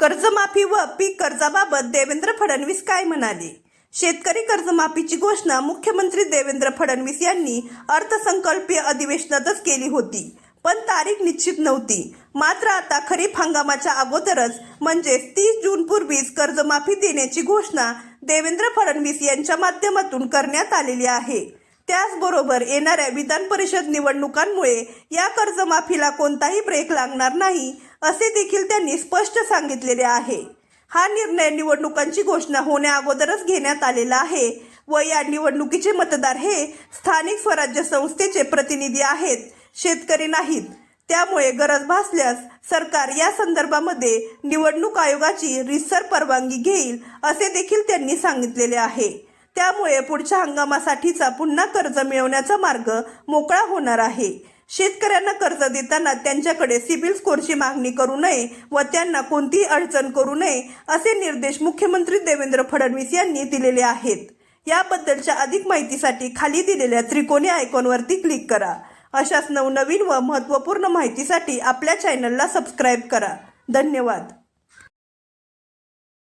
कर्जमाफी व पीक कर्जाबाबत देवेंद्र फडणवीस काय म्हणाले? शेतकरी कर्जमाफीची घोषणा मुख्यमंत्री देवेंद्र फडणवीस यांनी अर्थसंकल्पीय अधिवेशनातच केली होती, पण तारीख निश्चित नव्हती. मात्र आता खरीप हंगामाच्या अगोदरच म्हणजेच 30 जून पूर्वीच कर्जमाफी देण्याची घोषणा देवेंद्र फडणवीस यांच्या माध्यमातून करण्यात आलेली आहे. त्याचबरोबर येणाऱ्या विधान परिषद निवडणुकांमुळे या कर्जमाफीला कोणताही ब्रेक लागणार नाही, असे देखील त्यांनी स्पष्ट सांगितलेले आहे. हा निर्णय निवडणुकांची घोषणा होण्या अगोदरच घेण्यात आलेला आहे व या निवडणुकीचे मतदार हे स्थानिक स्वराज्य संस्थेचे प्रतिनिधी आहेत, शेतकरी नाहीत. त्यामुळे गरज भासल्यास सरकार या संदर्भामध्ये निवडणूक आयोगाची रीतसर परवानगी घेईल, असे देखील त्यांनी सांगितलेले आहे. त्यामुळे पुढच्या हंगामासाठीचा पुन्हा कर्ज मिळवण्याचा मार्ग मोकळा होणार आहे. शेतकऱ्यांना कर्ज देताना त्यांच्याकडे सिबिल स्कोरची मागणी करू नये व त्यांना कोणतीही अडचण करू नये, असे निर्देश मुख्यमंत्री देवेंद्र फडणवीस यांनी दिलेले आहेत. याबद्दलच्या अधिक माहितीसाठी खाली दिलेल्या त्रिकोणी आयकॉनवरती क्लिक करा. अशाच नवनवीन व महत्त्वपूर्ण माहितीसाठी आपल्या चॅनलला सबस्क्राईब करा. धन्यवाद.